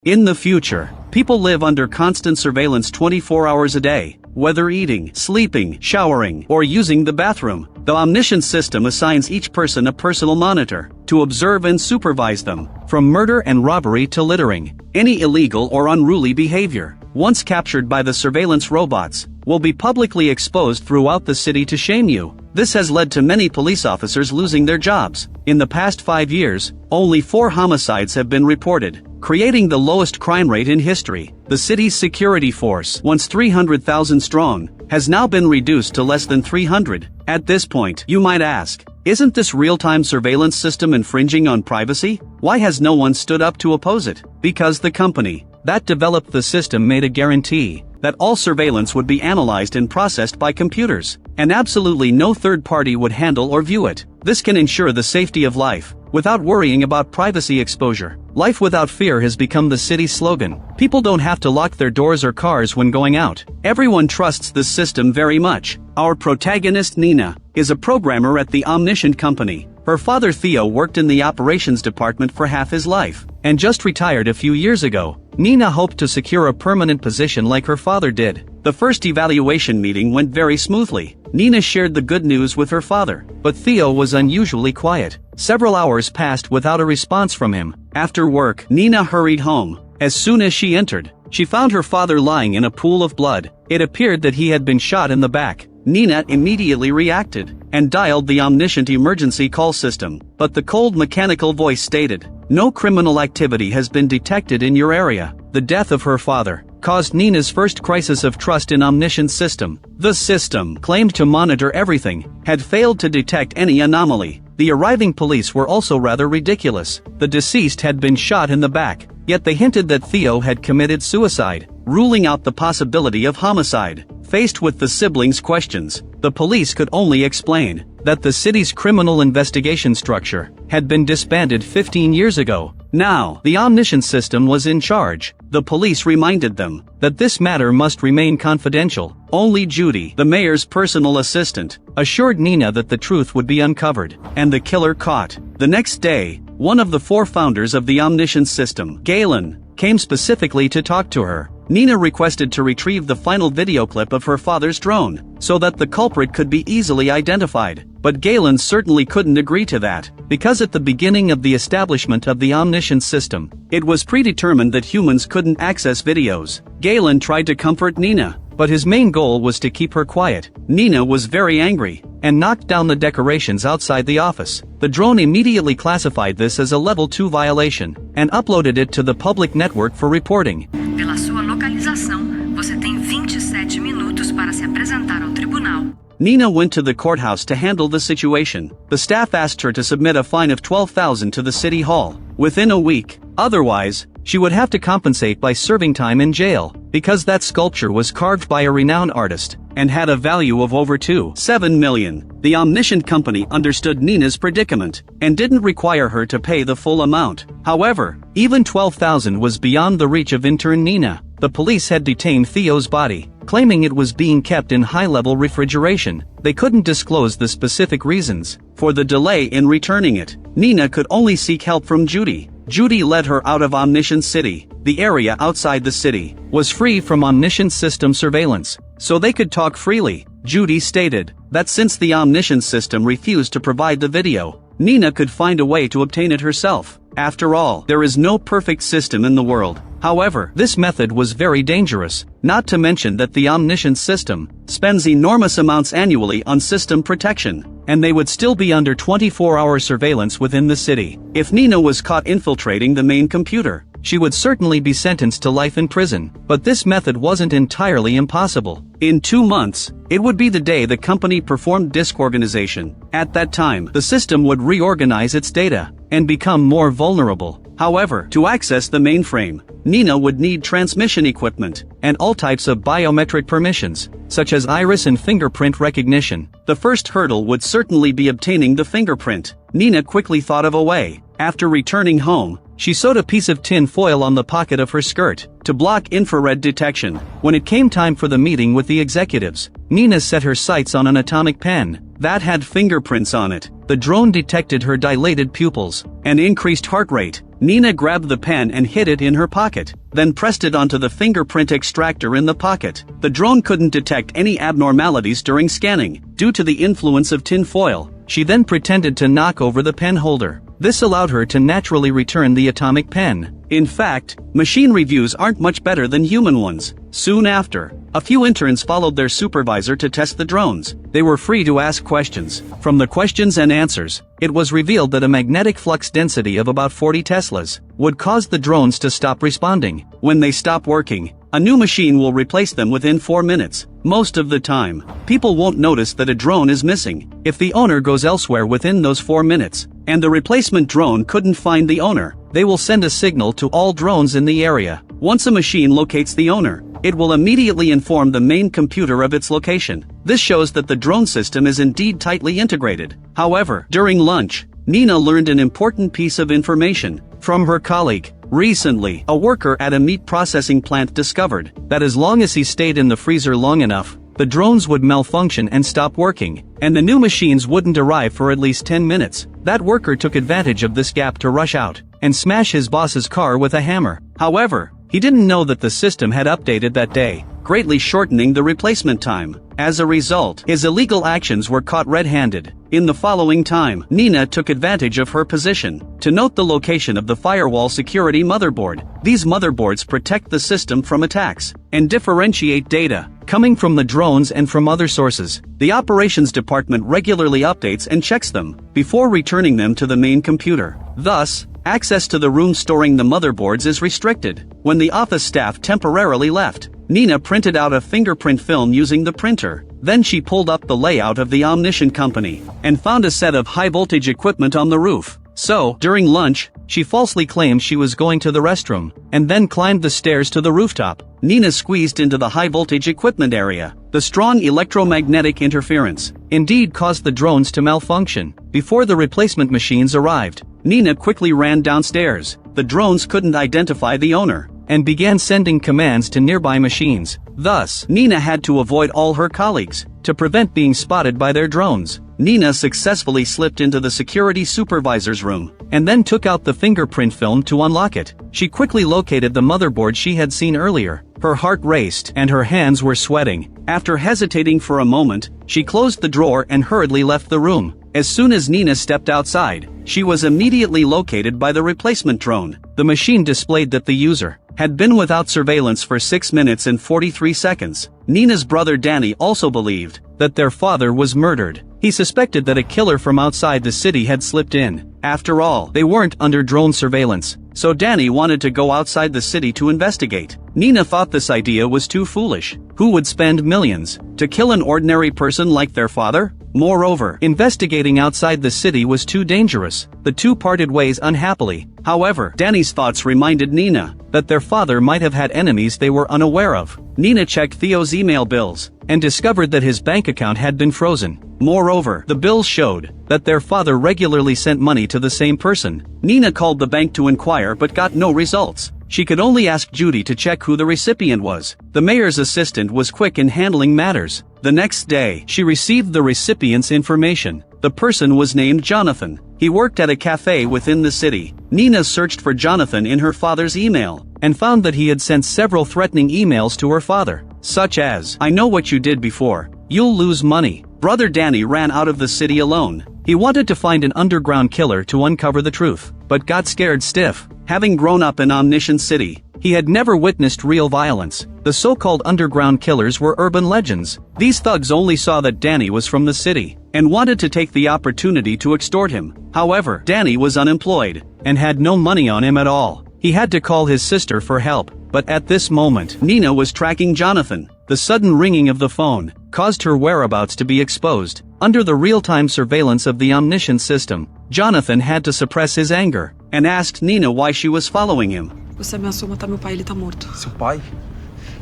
In the future, people live under constant surveillance 24 hours a day, whether eating, sleeping, showering, or using the bathroom. The omniscient system assigns each person a personal monitor to observe and supervise them, from murder and robbery to littering. Any illegal or unruly behavior, once captured by the surveillance robots, will be publicly exposed throughout the city to shame you. This has led to many police officers losing their jobs. In the past 5 years, only 4 homicides have been reported, creating the lowest crime rate in history. The city's security force, once 300,000 strong, has now been reduced to less than 300. At this point, you might ask, isn't this real-time surveillance system infringing on privacy? Why has no one stood up to oppose it? Because the company that developed the system made a guarantee that all surveillance would be analyzed and processed by computers, and absolutely no third party would handle or view it. This can ensure the safety of life, without worrying about privacy exposure. Life without fear has become the city's slogan. People don't have to lock their doors or cars when going out. Everyone trusts this system very much. Our protagonist Nina is a programmer at the Omniscient company. Her father Theo worked in the operations department for half his life, and just retired a few years ago. Nina hoped to secure a permanent position like her father did. The first evaluation meeting went very smoothly. Nina shared the good news with her father, but Theo was unusually quiet. Several hours passed without a response from him. After work, Nina hurried home. As soon as she entered, she found her father lying in a pool of blood. It appeared that he had been shot in the back. Nina immediately reacted and dialed the Omniscient emergency call system, but the cold mechanical voice stated, "No criminal activity has been detected in your area." The death of her father caused Nina's first crisis of trust in Omniscient's system. The system, claimed to monitor everything, had failed to detect any anomaly. The arriving police were also rather ridiculous. The deceased had been shot in the back, yet they hinted that Theo had committed suicide, ruling out the possibility of homicide. Faced with the siblings' questions, the police could only explain that the city's criminal investigation structure had been disbanded 15 years ago. Now, the Omniscient system was in charge. The police reminded them that this matter must remain confidential. Only Judy, the mayor's personal assistant, assured Nina that the truth would be uncovered and the killer caught. The next day, one of the 4 founders of the Omniscient system, Galen, came specifically to talk to her. Nina requested to retrieve the final video clip of her father's drone, so that the culprit could be easily identified. But Galen certainly couldn't agree to that, because at the beginning of the establishment of the Omniscient system, it was predetermined that humans couldn't access videos. Galen tried to comfort Nina, but his main goal was to keep her quiet. Nina was very angry, and knocked down the decorations outside the office. The drone immediately classified this as a level 2 violation, and uploaded it to the public network for reporting. Pela sua localização, você tem 27 minutos para se apresentar ao tribunal. Nina went to the courthouse to handle the situation. The staff asked her to submit a fine of $12,000 to the city hall within a week. Otherwise, she would have to compensate by serving time in jail, because that sculpture was carved by a renowned artist and had a value of over $7 million. The Omniscient company understood Nina's predicament and didn't require her to pay the full amount. However, even $12,000 was beyond the reach of intern Nina. The police had detained Theo's body, claiming it was being kept in high-level refrigeration. They couldn't disclose the specific reasons for the delay in returning it. Nina could only seek help from Judy. Judy led her out of Omniscient City. The area outside the city was free from Omniscient system surveillance, so they could talk freely. Judy stated that since the Omniscient system refused to provide the video, Nina could find a way to obtain it herself. After all, there is no perfect system in the world. However, this method was very dangerous, not to mention that the Omniscient system spends enormous amounts annually on system protection, and they would still be under 24-hour surveillance within the city. If Nina was caught infiltrating the main computer, she would certainly be sentenced to life in prison. But this method wasn't entirely impossible. In 2 months, it would be the day the company performed disk organization. At that time, the system would reorganize its data and become more vulnerable. However, to access the mainframe, Nina would need transmission equipment and all types of biometric permissions, such as iris and fingerprint recognition. The first hurdle would certainly be obtaining the fingerprint. Nina quickly thought of a way. After returning home, she sewed a piece of tin foil on the pocket of her skirt to block infrared detection. When it came time for the meeting with the executives, Nina set her sights on an atomic pen that had fingerprints on it. The drone detected her dilated pupils and increased heart rate. Nina grabbed the pen and hid it in her pocket, then pressed it onto the fingerprint extractor in the pocket. The drone couldn't detect any abnormalities during scanning, due to the influence of tin foil. She then pretended to knock over the pen holder. This allowed her to naturally return the atomic pen. In fact, machine reviews aren't much better than human ones. Soon after, a few interns followed their supervisor to test the drones. They were free to ask questions. From the questions and answers, it was revealed that a magnetic flux density of about 40 teslas would cause the drones to stop responding. When they stop working, a new machine will replace them within 4 minutes. Most of the time, people won't notice that a drone is missing if the owner goes elsewhere within those 4 minutes, and the replacement drone couldn't find the owner. They will send a signal to all drones in the area. Once a machine locates the owner, it will immediately inform the main computer of its location. This shows that the drone system is indeed tightly integrated. However, during lunch, Nina learned an important piece of information from her colleague. Recently, a worker at a meat processing plant discovered that as long as he stayed in the freezer long enough, the drones would malfunction and stop working, and the new machines wouldn't arrive for at least 10 minutes. That worker took advantage of this gap to rush out and smash his boss's car with a hammer. However, he didn't know that the system had updated that day, greatly shortening the replacement time. As a result, his illegal actions were caught red-handed. In the following time, Nina took advantage of her position to note the location of the firewall security motherboard. These motherboards protect the system from attacks and differentiate data coming from the drones and from other sources. The operations department regularly updates and checks them before returning them to the main computer. Thus, access to the room storing the motherboards is restricted. When the office staff temporarily left, Nina printed out a fingerprint film using the printer. Then she pulled up the layout of the Omniscient company and found a set of high-voltage equipment on the roof. So, during lunch, she falsely claimed she was going to the restroom and then climbed the stairs to the rooftop. Nina squeezed into the high-voltage equipment area. The strong electromagnetic interference indeed caused the drones to malfunction. Before the replacement machines arrived, Nina quickly ran downstairs. The drones couldn't identify the owner and began sending commands to nearby machines. Thus, Nina had to avoid all her colleagues to prevent being spotted by their drones. Nina successfully slipped into the security supervisor's room and then took out the fingerprint film to unlock it. She quickly located the motherboard she had seen earlier. Her heart raced and her hands were sweating. After hesitating for a moment, she closed the drawer and hurriedly left the room. As soon as Nina stepped outside, she was immediately located by the replacement drone. The machine displayed that the user had been without surveillance for 6 minutes and 43 seconds. Nina's brother Danny also believed that their father was murdered. He suspected that a killer from outside the city had slipped in. After all, they weren't under drone surveillance, so Danny wanted to go outside the city to investigate. Nina thought this idea was too foolish. Who would spend millions to kill an ordinary person like their father? Moreover, investigating outside the city was too dangerous. The two parted ways unhappily. However, Danny's thoughts reminded Nina that their father might have had enemies they were unaware of. Nina checked Theo's email bills and discovered that his bank account had been frozen. Moreover, the bills showed that their father regularly sent money to the same person. Nina called the bank to inquire but got no results. She could only ask Judy to check who the recipient was. The mayor's assistant was quick in handling matters. The next day, she received the recipient's information. The person was named Jonathan. He worked at a cafe within the city. Nina searched for Jonathan in her father's email and found that he had sent several threatening emails to her father, such as, "I know what you did before. You'll lose money." Brother Danny ran out of the city alone. He wanted to find an underground killer to uncover the truth, but got scared stiff. Having grown up in Omniscient City, he had never witnessed real violence. The so-called underground killers were urban legends. These thugs only saw that Danny was from the city and wanted to take the opportunity to extort him. However, Danny was unemployed and had no money on him at all. He had to call his sister for help. But at this moment, Nina was tracking Jonathan. The sudden ringing of the phone caused her whereabouts to be exposed. Under the real-time surveillance of the Omniscient system, Jonathan had to suppress his anger and asked Nina why she was following him. Você ameaçou matar meu pai, ele tá morto. Seu pai?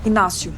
Inácio.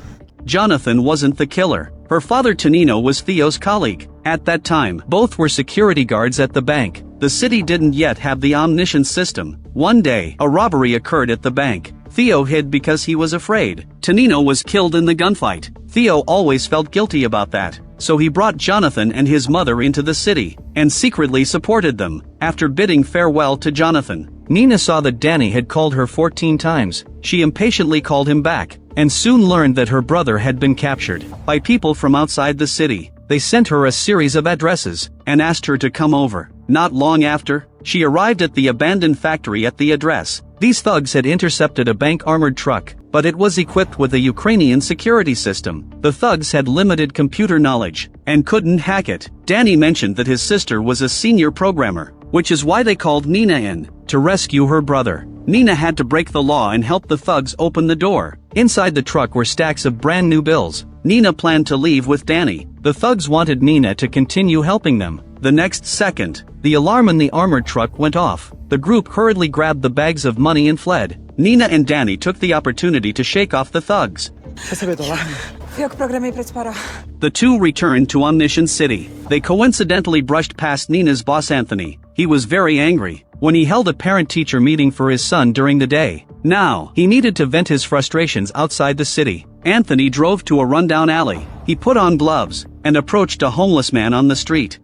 Jonathan wasn't the killer. Her father Tonino was Theo's colleague. At that time, both were security guards at the bank. the city didn't yet have the omniscience system. One day, a robbery occurred at the bank. Theo hid because he was afraid. Nino was killed in the gunfight. Theo always felt guilty about that, so he brought Jonathan and his mother into the city, and secretly supported them. After bidding farewell to Jonathan, Nina saw that Danny had called her 14 times. She impatiently called him back, and soon learned that her brother had been captured by people from outside the city. They sent her a series of addresses, and asked her to come over. Not long after, she arrived at the abandoned factory at the address. These thugs had intercepted a bank armored truck, but it was equipped with a Ukrainian security system. The thugs had limited computer knowledge, and couldn't hack it. Danny mentioned that his sister was a senior programmer, which is why they called Nina in, to rescue her brother. Nina had to break the law and help the thugs open the door. Inside the truck were stacks of brand new bills. Nina planned to leave with Danny. The thugs wanted Nina to continue helping them. The next second, the alarm in the armored truck went off. The group hurriedly grabbed the bags of money and fled. Nina and Danny took the opportunity to shake off the thugs. The two returned to Omniscience City. They coincidentally brushed past Nina's boss Anthony. He was very angry when he held a parent-teacher meeting for his son during the day. Now, he needed to vent his frustrations outside the city. Anthony drove to a rundown alley. He put on gloves and approached a homeless man on the street.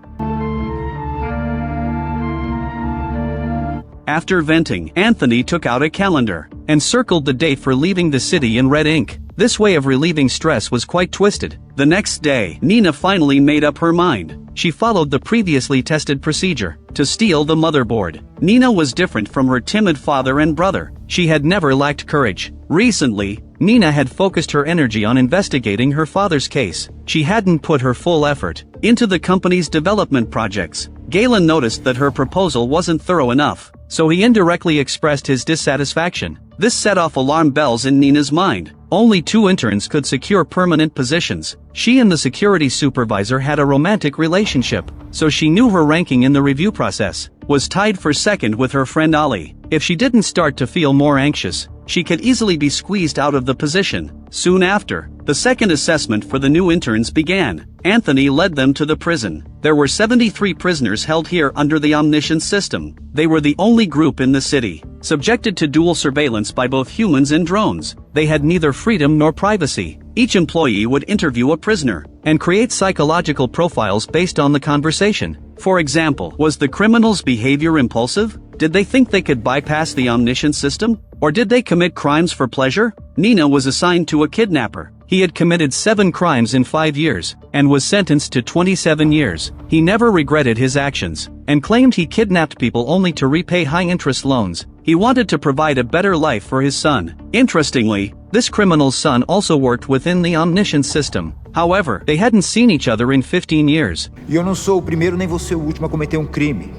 After venting, Anthony took out a calendar and circled the date for leaving the city in red ink. This way of relieving stress was quite twisted. The next day, Nina finally made up her mind. She followed the previously tested procedure to steal the motherboard. Nina was different from her timid father and brother. She had never lacked courage. Recently, Nina had focused her energy on investigating her father's case. She hadn't put her full effort into the company's development projects. Galen noticed that her proposal wasn't thorough enough, so he indirectly expressed his dissatisfaction. This set off alarm bells in Nina's mind. Only 2 interns could secure permanent positions. She and the security supervisor had a romantic relationship, so she knew her ranking in the review process was tied for second with her friend Ali. If she didn't start to feel more anxious, she could easily be squeezed out of the position. Soon after, the second assessment for the new interns began. Anthony led them to the prison. There were 73 prisoners held here under the omniscience system. They were the only group in the city subjected to dual surveillance by both humans and drones. They had neither freedom nor privacy. Each employee would interview a prisoner and create psychological profiles based on the conversation. For example, was the criminal's behavior impulsive? Did they think they could bypass the omniscience system? Or did they commit crimes for pleasure? Nina was assigned to a kidnapper. He had committed 7 crimes in 5 years, and was sentenced to 27 years. He never regretted his actions, and claimed he kidnapped people only to repay high-interest loans. He wanted to provide a better life for his son. Interestingly, this criminal's son also worked within the omniscience system. However, they hadn't seen each other in 15 years. Eu não sou o primeiro nem vou ser o último a cometer crime.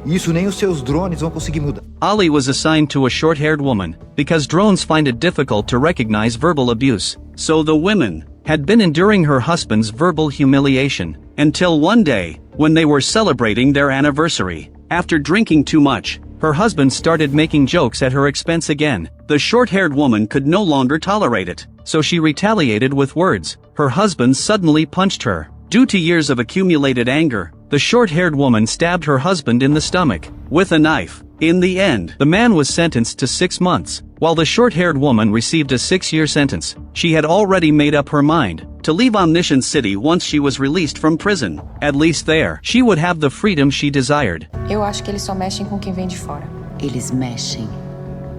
Isso nem os seus drones vão conseguir mudar. Ali was assigned to a short-haired woman, because drones find it difficult to recognize verbal abuse. So the women had been enduring her husband's verbal humiliation, until one day, when they were celebrating their anniversary. After drinking too much, her husband started making jokes at her expense again. The short-haired woman could no longer tolerate it, so she retaliated with words. Her husband suddenly punched her. Due to years of accumulated anger, the short-haired woman stabbed her husband in the stomach with a knife. In the end, the man was sentenced to 6 months, while the short-haired woman received a 6-year sentence. She had already made up her mind to leave Omniscience City once she was released from prison. At least there, she would have the freedom she desired. Eu acho que eles só mexem com quem vem de fora. Eles mexem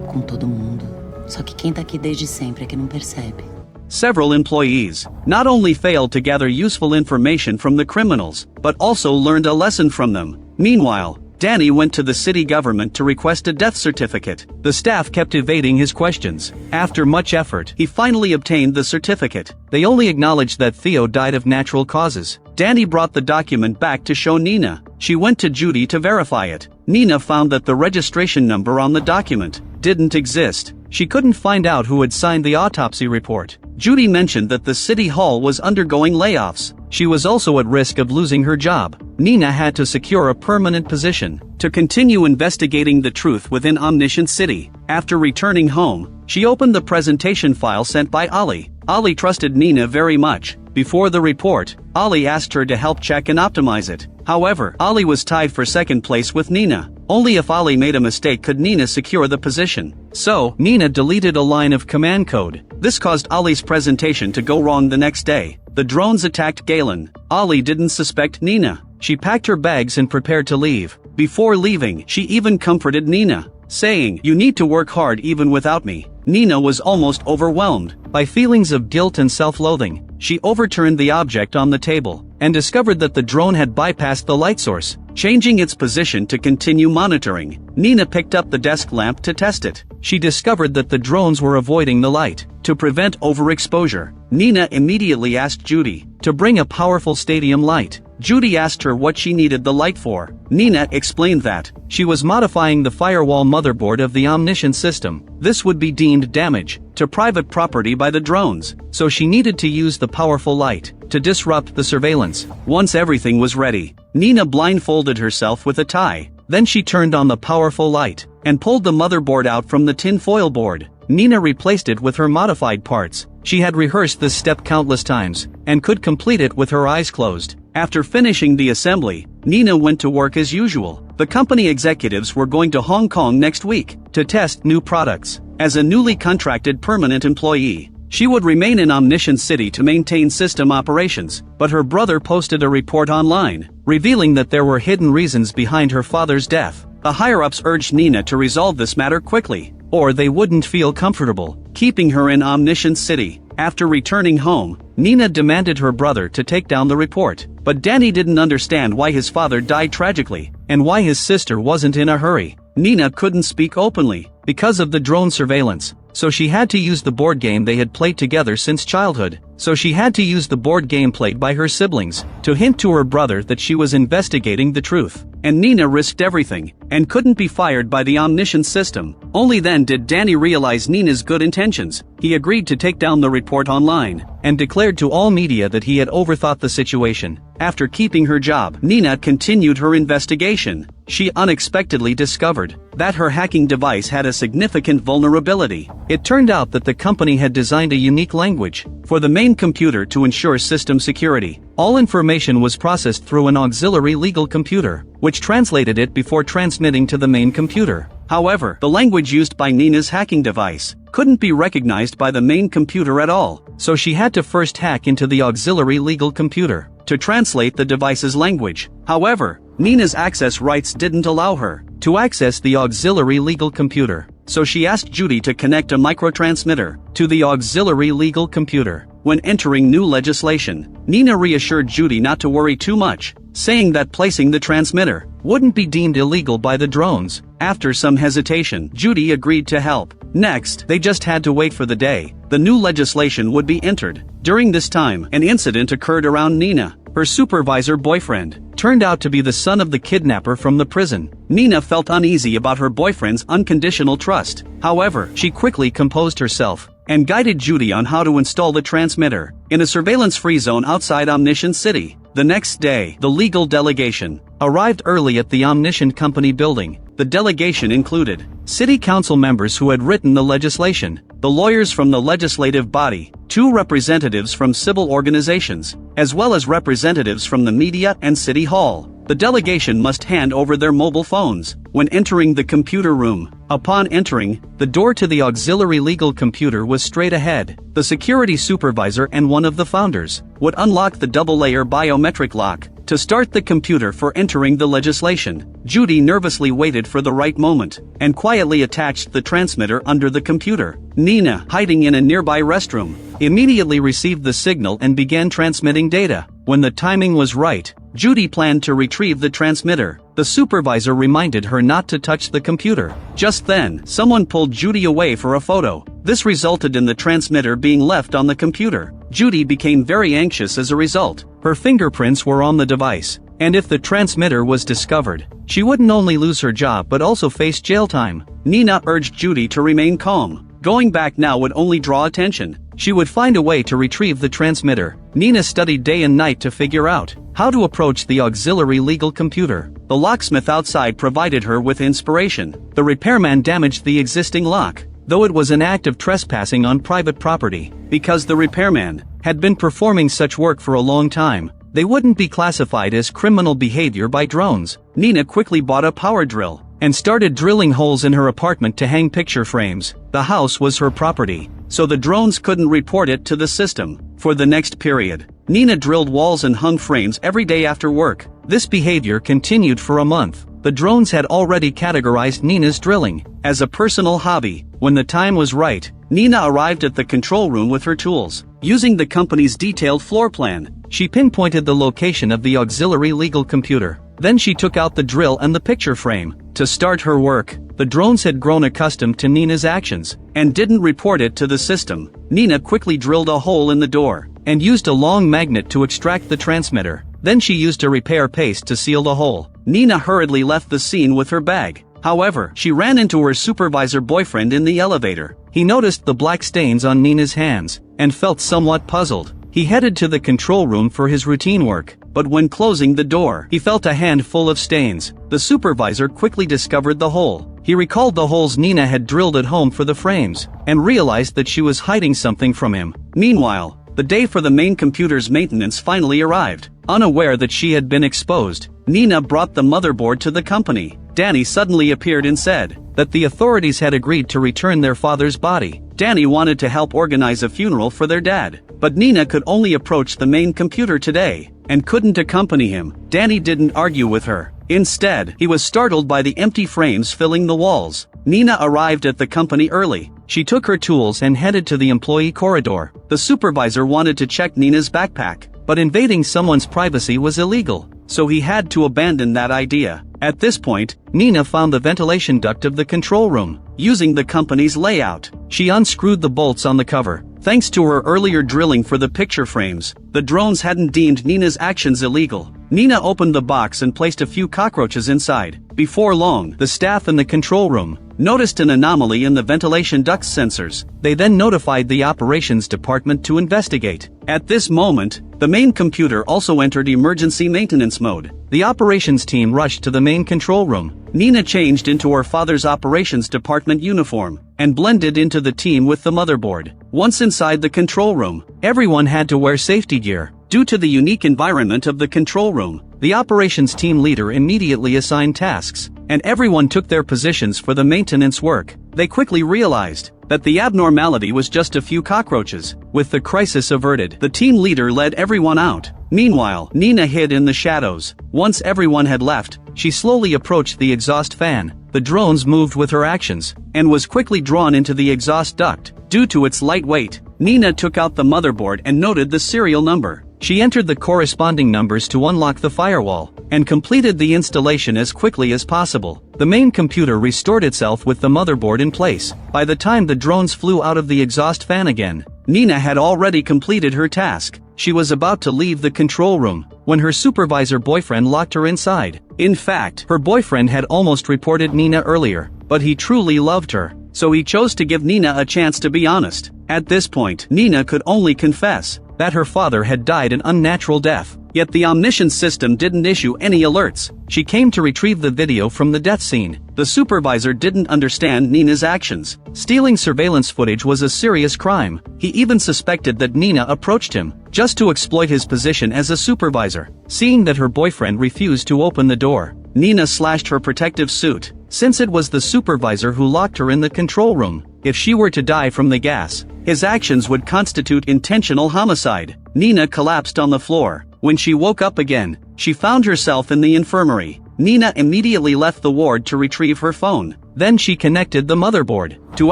com todo mundo. Só que quem tá aqui desde sempre é que não percebe. Several employees not only failed to gather useful information from the criminals, but also learned a lesson from them. Meanwhile, Danny went to the city government to request a death certificate. The staff kept evading his questions. After much effort, he finally obtained the certificate. They only acknowledged that Theo died of natural causes. Danny brought the document back to show Nina. She went to Judy to verify it. Nina found that the registration number on the document didn't exist. She couldn't find out who had signed the autopsy report. Judy mentioned that the city hall was undergoing layoffs. She was also at risk of losing her job. Nina had to secure a permanent position to continue investigating the truth within Omniscience City. After returning home, she opened the presentation file sent by Ali. Ali trusted Nina very much, Before the report, Ali asked her to help check and optimize it. However, Ali was tied for second place with Nina. Only if Ali made a mistake could Nina secure the position. So, Nina deleted a line of command code. This caused Ali's presentation to go wrong the next day. The drones attacked Galen. Ali didn't suspect Nina. She packed her bags and prepared to leave. Before leaving, she even comforted Nina, saying, "You need to work hard even without me." Nina was almost overwhelmed by feelings of guilt and self-loathing. She overturned the object on the table and discovered that the drone had bypassed the light source, changing its position to continue monitoring. Nina picked up the desk lamp to test it. She discovered that the drones were avoiding the light. To prevent overexposure, Nina immediately asked Judy to bring a powerful stadium light. Judy asked her what she needed the light for. Nina explained that she was modifying the firewall motherboard of the Omniscient system. This would be deemed damage to private property by the drones, so she needed to use the powerful light to disrupt the surveillance. Once everything was ready, Nina blindfolded herself with a tie. Then she turned on the powerful light and pulled the motherboard out from the tin foil board. Nina replaced it with her modified parts. She had rehearsed this step countless times and could complete it with her eyes closed. After finishing the assembly, Nina went to work as usual. The company executives were going to Hong Kong next week to test new products. As a newly contracted permanent employee, she would remain in Omniscient City to maintain system operations, but her brother posted a report online, revealing that there were hidden reasons behind her father's death. The higher-ups urged Nina to resolve this matter quickly, or they wouldn't feel comfortable keeping her in Omniscient City. After returning home, Nina demanded her brother to take down the report, but Danny didn't understand why his father died tragically, and why his sister wasn't in a hurry. Nina couldn't speak openly because of the drone surveillance, so she had to use the board game they had played together since childhood. So she had to use the board game played by her siblings to hint to her brother that she was investigating the truth. And Nina risked everything and couldn't be fired by the Omniscient system. Only then did Danny realize Nina's good intentions. He agreed to take down the report online and declared to all media that he had overthought the situation. After keeping her job, Nina continued her investigation. She unexpectedly discovered that her hacking device had a significant vulnerability. It turned out that the company had designed a unique language for the main computer to ensure system security. All information was processed through an auxiliary legal computer, which translated it before transmitting to the main computer. However, the language used by Nina's hacking device couldn't be recognized by the main computer at all, so she had to first hack into the auxiliary legal computer to translate the device's language. However, Nina's access rights didn't allow her to access the auxiliary legal computer, so she asked Judy to connect a microtransmitter to the auxiliary legal computer. When entering new legislation, Nina reassured Judy not to worry too much, saying that placing the transmitter wouldn't be deemed illegal by the drones. After some hesitation, Judy agreed to help. Next, they just had to wait for the day the new legislation would be entered. During this time, an incident occurred around Nina. Her supervisor boyfriend turned out to be the son of the kidnapper from the prison. Nina felt uneasy about her boyfriend's unconditional trust. However, she quickly composed herself and guided Judy on how to install the transmitter in a surveillance-free zone outside Omniscient City. The next day, the legal delegation arrived early at the Omniscient Company building. The delegation included city council members who had written the legislation, the lawyers from the legislative body, 2 representatives from civil organizations, as well as representatives from the media and city hall. The delegation must hand over their mobile phones when entering the computer room. Upon entering, the door to the auxiliary legal computer was straight ahead. The security supervisor and one of the founders would unlock the double-layer biometric lock to start the computer for entering the legislation. Judy nervously waited for the right moment and quietly attached the transmitter under the computer. Nina, hiding in a nearby restroom, immediately received the signal and began transmitting data. When the timing was right, Judy planned to retrieve the transmitter. The supervisor reminded her not to touch the computer. Just then, someone pulled Judy away for a photo. This resulted in the transmitter being left on the computer. Judy became very anxious as a result. Her fingerprints were on the device, and if the transmitter was discovered, she wouldn't only lose her job but also face jail time. Nina urged Judy to remain calm. Going back now would only draw attention. She would find a way to retrieve the transmitter. Nina studied day and night to figure out how to approach the auxiliary legal computer. The locksmith outside provided her with inspiration. The repairman damaged the existing lock, though it was an act of trespassing on private property, because the repairman had been performing such work for a long time. They wouldn't be classified as criminal behavior by drones. Nina quickly bought a power drill and started drilling holes in her apartment to hang picture frames. The house was her property, so the drones couldn't report it to the system. For the next period, Nina drilled walls and hung frames every day after work. This behavior continued for a month. The drones had already categorized Nina's drilling as a personal hobby. When the time was right, Nina arrived at the control room with her tools. Using the company's detailed floor plan, she pinpointed the location of the auxiliary legal computer. Then she took out the drill and the picture frame. To start her work, the drones had grown accustomed to Nina's actions and didn't report it to the system. Nina quickly drilled a hole in the door and used a long magnet to extract the transmitter. Then she used a repair paste to seal the hole. Nina hurriedly left the scene with her bag. However, she ran into her supervisor boyfriend in the elevator. He noticed the black stains on Nina's hands and felt somewhat puzzled. He headed to the control room for his routine work, but when closing the door, he felt a hand full of stains. The supervisor quickly discovered the hole. He recalled the holes Nina had drilled at home for the frames and realized that she was hiding something from him. Meanwhile, the day for the main computer's maintenance finally arrived. Unaware that she had been exposed, Nina brought the motherboard to the company. Danny suddenly appeared and said that the authorities had agreed to return their father's body. Danny wanted to help organize a funeral for their dad, but Nina could only approach the main computer today and couldn't accompany him. Danny didn't argue with her. Instead, he was startled by the empty frames filling the walls. Nina arrived at the company early. She took her tools and headed to the employee corridor. The supervisor wanted to check Nina's backpack, but invading someone's privacy was illegal, so he had to abandon that idea. At this point, Nina found the ventilation duct of the control room. Using the company's layout, she unscrewed the bolts on the cover. Thanks to her earlier drilling for the picture frames, the drones hadn't deemed Nina's actions illegal. Nina opened the box and placed a few cockroaches inside. Before long, the staff in the control room noticed an anomaly in the ventilation duct sensors. They then notified the operations department to investigate. At this moment, the main computer also entered emergency maintenance mode. The operations team rushed to the main control room. Nina changed into her father's operations department uniform and blended into the team with the motherboard. Once inside the control room, everyone had to wear safety gear. Due to the unique environment of the control room, the operations team leader immediately assigned tasks, and everyone took their positions for the maintenance work. They quickly realized that the abnormality was just a few cockroaches. With the crisis averted, the team leader led everyone out. Meanwhile, Nina hid in the shadows. Once everyone had left, she slowly approached the exhaust fan. The drones moved with her actions, and was quickly drawn into the exhaust duct. Due to its light weight, Nina took out the motherboard and noted the serial number. She entered the corresponding numbers to unlock the firewall, and completed the installation as quickly as possible. The main computer restored itself with the motherboard in place. By the time the drones flew out of the exhaust fan again, Nina had already completed her task. She was about to leave the control room when her supervisor boyfriend locked her inside. In fact, her boyfriend had almost reported Nina earlier, but he truly loved her, so he chose to give Nina a chance to be honest. At this point, Nina could only confess that her father had died an unnatural death. Yet the omniscient system didn't issue any alerts. She came to retrieve the video from the death scene. The supervisor didn't understand Nina's actions. Stealing surveillance footage was a serious crime. He even suspected that Nina approached him just to exploit his position as a supervisor. Seeing that her boyfriend refused to open the door, Nina slashed her protective suit. Since it was the supervisor who locked her in the control room, if she were to die from the gas, his actions would constitute intentional homicide. Nina collapsed on the floor. When she woke up again, she found herself in the infirmary. Nina immediately left the ward to retrieve her phone. Then she connected the motherboard to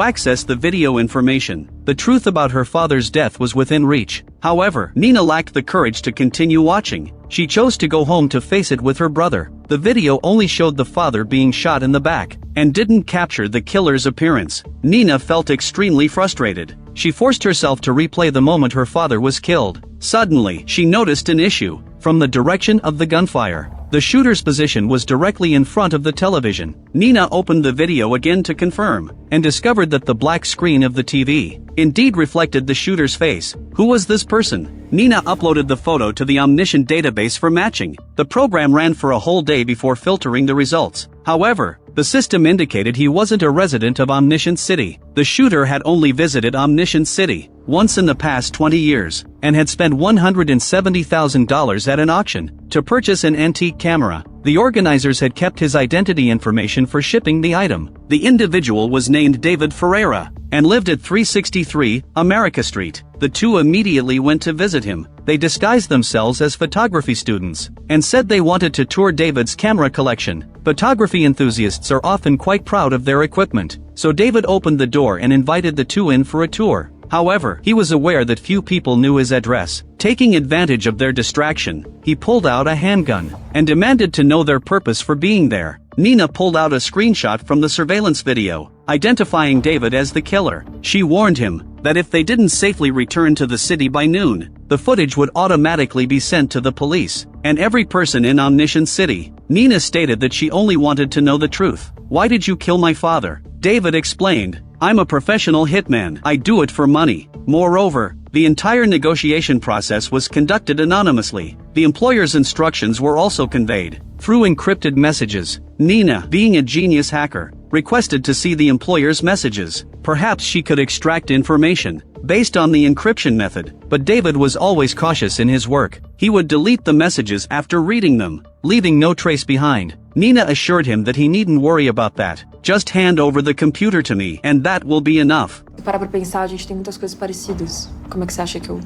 access the video information. The truth about her father's death was within reach. However, Nina lacked the courage to continue watching. She chose to go home to face it with her brother. The video only showed the father being shot in the back and didn't capture the killer's appearance. Nina felt extremely frustrated. She forced herself to replay the moment her father was killed. Suddenly, she noticed an issue. From the direction of the gunfire, the shooter's position was directly in front of the television. Nina opened the video again to confirm, and discovered that the black screen of the TV indeed reflected the shooter's face. Who was this person? Nina uploaded the photo to the Omniscient database for matching. The program ran for a whole day before filtering the results. However, the system indicated he wasn't a resident of Omniscient City. The shooter had only visited Omniscient City once in the past 20 years, and had spent $170,000 at an auction to purchase an antique camera. The organizers had kept his identity information for shipping the item. The individual was named David Ferreira, and lived at 363 America Street. The two immediately went to visit him. They disguised themselves as photography students, and said they wanted to tour David's camera collection. Photography enthusiasts are often quite proud of their equipment, so David opened the door and invited the two in for a tour. However, he was aware that few people knew his address. Taking advantage of their distraction, he pulled out a handgun, and demanded to know their purpose for being there. Nina pulled out a screenshot from the surveillance video, identifying David as the killer. She warned him that if they didn't safely return to the city by noon, the footage would automatically be sent to the police, and every person in Omniscient City. Nina stated that she only wanted to know the truth. "Why did you kill my father?" David explained, "I'm a professional hitman. I do it for money." Moreover, the entire negotiation process was conducted anonymously. The employer's instructions were also conveyed through encrypted messages. Nina, being a genius hacker, requested to see the employer's messages. Perhaps she could extract information based on the encryption method, but David was always cautious in his work. He would delete the messages after reading them, leaving no trace behind. Nina assured him that he needn't worry about that. "Just hand over the computer to me, and that will be enough." Se parar pra pensar, a gente tem muitas coisas parecidas. Como é que você acha que eu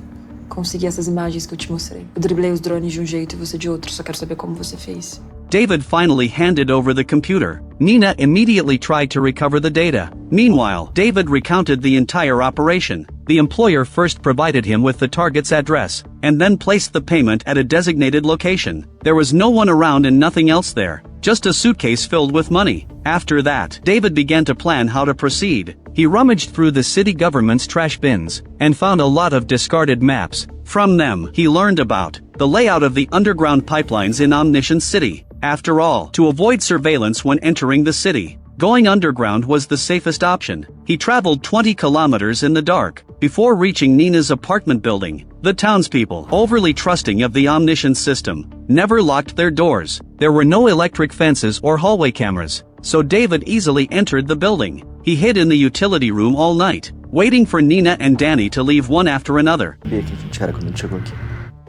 consegui essas imagens que eu te mostrei? Eu driblei os drones de um jeito e você de outro, só quero saber como você fez. David finally handed over the computer. Nina immediately tried to recover the data. Meanwhile, David recounted the entire operation. The employer first provided him with the target's address, and then placed the payment at a designated location. There was no one around and nothing else there, just a suitcase filled with money. After that, David began to plan how to proceed. He rummaged through the city government's trash bins, and found a lot of discarded maps. From them, he learned about the layout of the underground pipelines in Omniscient City. After all, to avoid surveillance when entering the city, going underground was the safest option. He traveled 20 kilometers in the dark before reaching Nina's apartment building. The townspeople, overly trusting of the Omniscient system, never locked their doors. There were no electric fences or hallway cameras, so David easily entered the building. He hid in the utility room all night, waiting for Nina and Danny to leave one after another.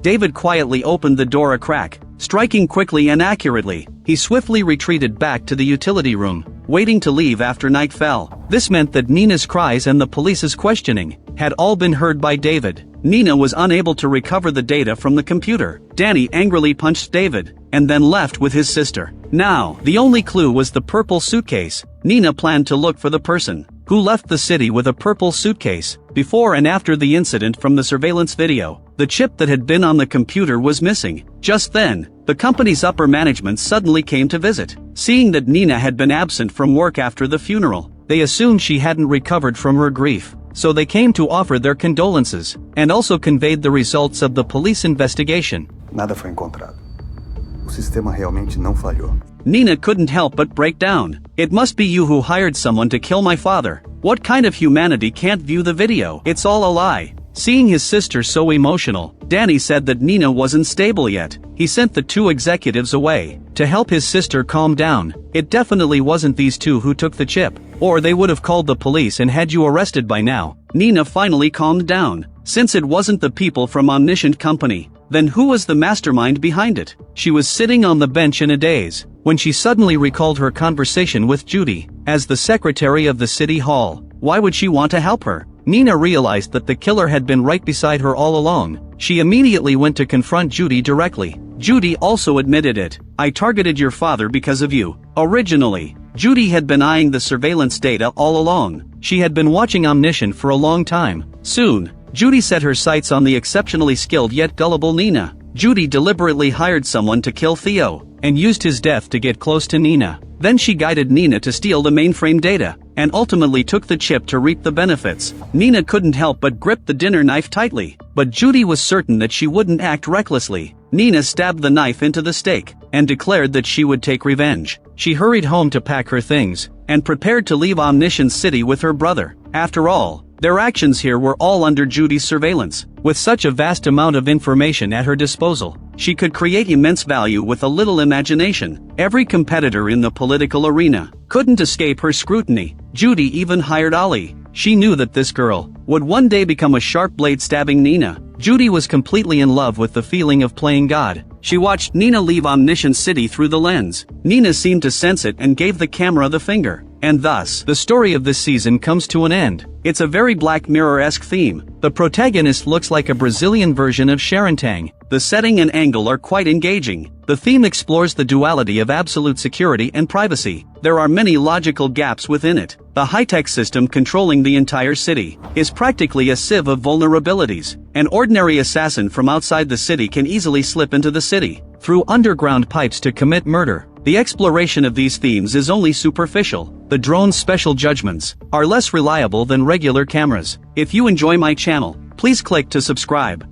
David quietly opened the door a crack, striking quickly and accurately. He swiftly retreated back to the utility room, waiting to leave after night fell. This meant that Nina's cries and the police's questioning had all been heard by David. Nina was unable to recover the data from the computer. Danny angrily punched David, and then left with his sister. Now, the only clue was the purple suitcase. Nina planned to look for the person who left the city with a purple suitcase. Before and after the incident from the surveillance video, the chip that had been on the computer was missing. Just then, the company's upper management suddenly came to visit. Seeing that Nina had been absent from work after the funeral, they assumed she hadn't recovered from her grief. So they came to offer their condolences, and also conveyed the results of the police investigation. Nada foi encontrado. O sistema realmente não falhou. Nina couldn't help but break down. "It must be you who hired someone to kill my father. What kind of humanity can't view the video? It's all a lie." Seeing his sister so emotional, Danny said that Nina wasn't stable yet. He sent the two executives away to help his sister calm down. It definitely wasn't these two who took the chip, or they would have called the police and had you arrested by now. Nina finally calmed down. Since it wasn't the people from Omniscient Company, then who was the mastermind behind it? She was sitting on the bench in a daze, when she suddenly recalled her conversation with Judy, as the secretary of the city hall. Why would she want to help her? Nina realized that the killer had been right beside her all along. She immediately went to confront Judy directly. Judy also admitted it. "I targeted your father because of you." Originally, Judy had been eyeing the surveillance data all along. She had been watching Omniscient for a long time. Soon, Judy set her sights on the exceptionally skilled yet gullible Nina. Judy deliberately hired someone to kill Theo, and used his death to get close to Nina. Then she guided Nina to steal the mainframe data, and ultimately took the chip to reap the benefits. Nina couldn't help but grip the dinner knife tightly, but Judy was certain that she wouldn't act recklessly. Nina stabbed the knife into the steak, and declared that she would take revenge. She hurried home to pack her things, and prepared to leave Omniscient City with her brother. After all, their actions here were all under Judy's surveillance. With such a vast amount of information at her disposal, she could create immense value with a little imagination. Every competitor in the political arena couldn't escape her scrutiny. Judy even hired Ali. She knew that this girl would one day become a sharp blade stabbing Nina. Judy was completely in love with the feeling of playing God. She watched Nina leave Omniscient City through the lens. Nina seemed to sense it and gave the camera the finger. And thus, the story of this season comes to an end. It's a very Black Mirror-esque theme. The protagonist looks like a Brazilian version of Tang. The setting and angle are quite engaging. The theme explores the duality of absolute security and privacy. There are many logical gaps within it. The high-tech system controlling the entire city is practically a sieve of vulnerabilities. An ordinary assassin from outside the city can easily slip into the city through underground pipes to commit murder. The exploration of these themes is only superficial. The drone's special judgments are less reliable than regular cameras. If you enjoy my channel, please click to subscribe.